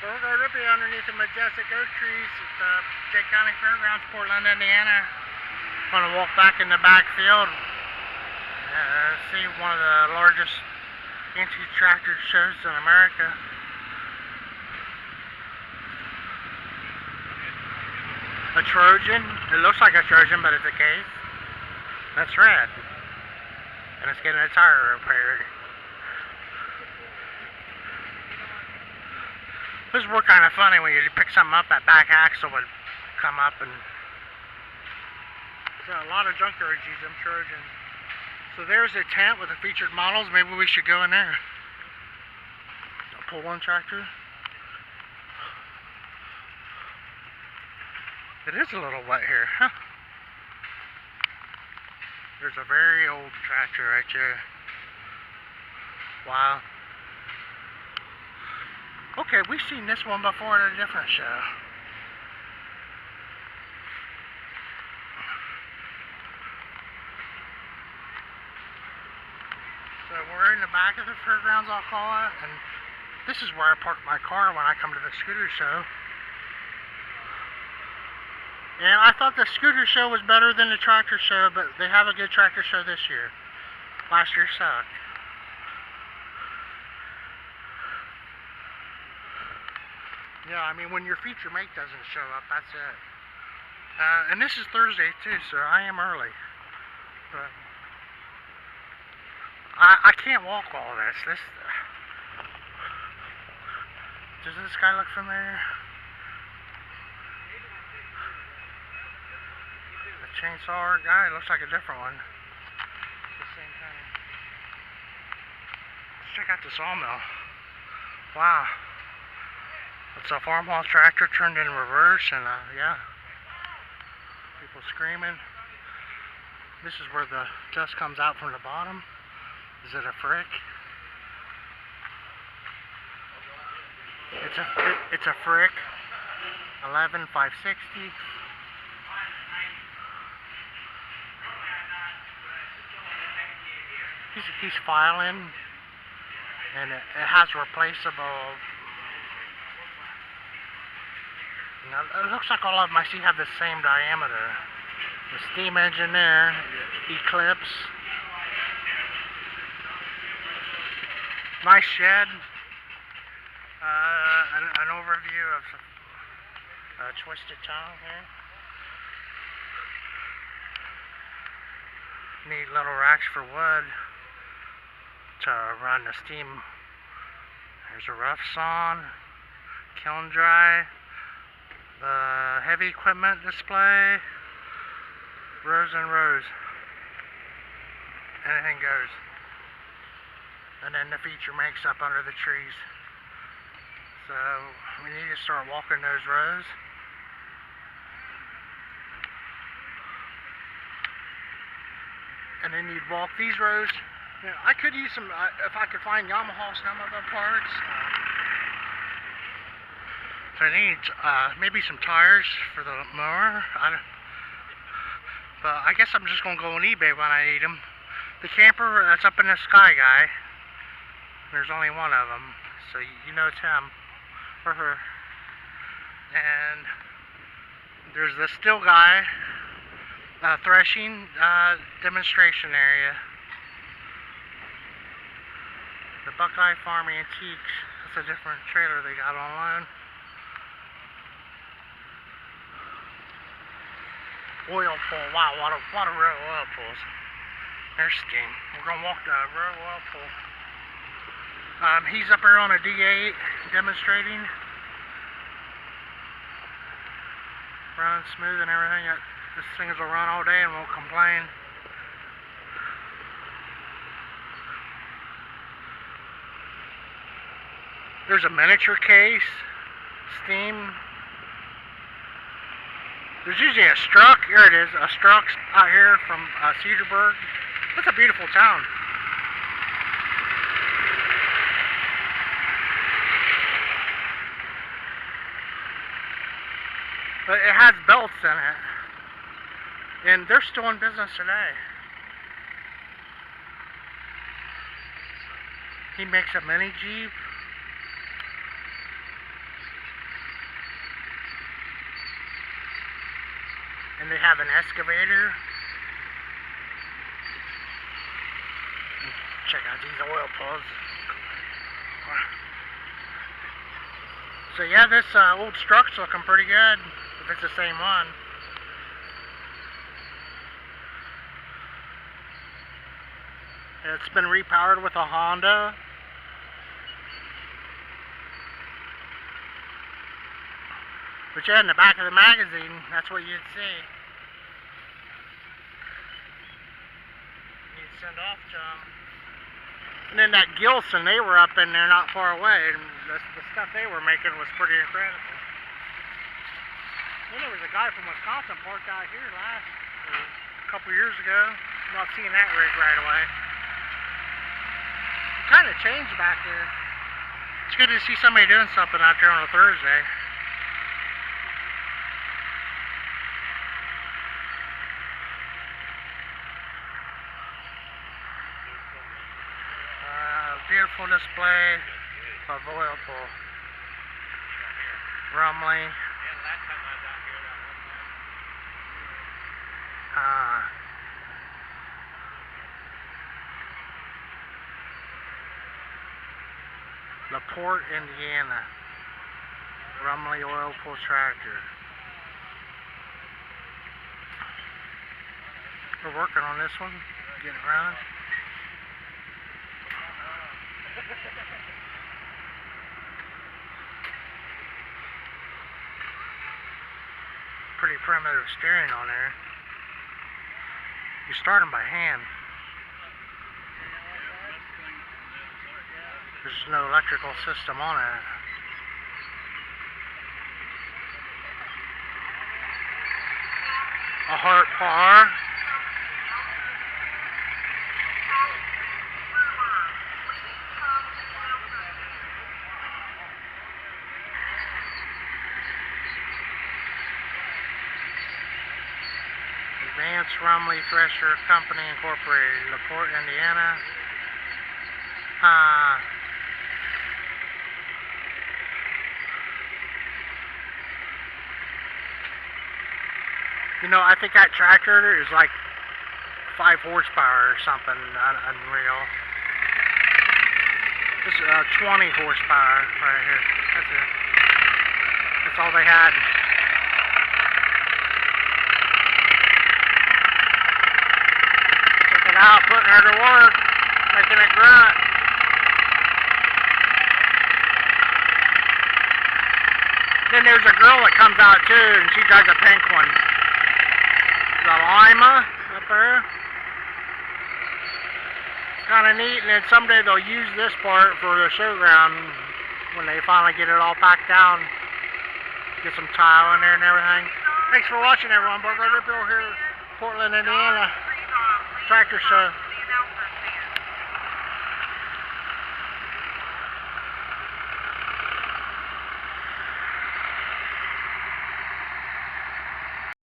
We're Rippy underneath the majestic oak trees at the Jay County Fairgrounds, Portland, Indiana. I'm going to walk back in the back field, see one of the largest anti-tractor shows in America. A Trojan. It looks like a Trojan, but it's a case. That's red. And it's getting a tire repaired. This were kind of funny when you pick something up, that back axle would come up, and so a lot of junkyards use them Trojans. So there's a tent with the featured models. Maybe we should go in there. A pull-on tractor. It is a little wet here, huh? There's a very old tractor right there. Wow. Okay, we've seen this one before at a different show. So we're in the back of the fairgrounds, I'll call it, and this is where I park my car when I come to the scooter show. And I thought the scooter show was better than the tractor show, but they have a good tractor show this year. Last year sucked. Yeah, I mean, when your feature mate doesn't show up, that's it. And this is Thursday too, so I am early. But I can't walk all this. Does this guy look familiar? The chainsaw guy looks like a different one. The same kind. Let's check out the sawmill. Wow. It's a farmhouse tractor turned in reverse, and yeah, people screaming. This is where the dust comes out from the bottom. Is it a frick? It's a frick. 11560. He's filing, and it has replaceable. Now, it looks like all of them I see have the same diameter. The steam engine there, Eclipse. Nice shed. An overview of Twisted Tongue here. Neat little racks for wood to run the steam. There's a rough sawn, kiln dry. The heavy equipment display, rows and rows, anything goes. And then the feature makes up under the trees. So we need to start walking those rows. And then you'd walk these rows. You know, I could use some, if I could find Yamaha snowmobile parts. So I need maybe some tires for the mower. But I guess I'm just going to go on eBay when I need them. The camper that's up in the sky guy, there's only one of them. So you know it's him or her. And there's the still guy, threshing demonstration area. The Buckeye Farm Antiques. That's a different trailer they got online. Oil pull. Wow, what a row of oil pulls. There's steam. We're gonna walk the row of oil pull. He's up here on a D8 demonstrating. Running smooth and everything. This thing will run all day and won't complain. There's a miniature case. Steam. There's usually a Struck. Here it is. A Struck's out here from Cedarburg. That's a beautiful town. But it has belts in it. And they're still in business today. He makes a mini Jeep. And they have an excavator. Check out these oil pulls. So yeah, this old struct's looking pretty good, if it's the same one. It's been repowered with a Honda. But yeah, in the back of the magazine, that's what you'd see. You'd send off to them. And then that Gilson, they were up in there not far away, and the stuff they were making was pretty incredible. Then there was a guy from Wisconsin parked out here a couple years ago. I'm not seeing that rig right away. It kind of changed back there. It's good to see somebody doing something out there on a Thursday. Beautiful display of oil pull. Rumley. LaPorte, Indiana. Rumley oil pull tractor. We're working on this one, getting it running. Pretty primitive steering on there. You start them by hand. There's no electrical system on it. A Hart par. Advanced Rumley Thresher Company Incorporated, LaPorte, Indiana. You know, I think that tractor is like 5 horsepower or something, unreal. This is 20 horsepower right here. That's it. That's all they had. Check it out, putting her to work, making it grunt. Then there's a girl that comes out too, and she drives a pink one. The Lima up there. It's kind of neat, and then someday they'll use this part for the showground when they finally get it all packed down. Get some tile in there and everything. Thanks for watching, everyone. Rippy here, Portland, Indiana. Tractor show.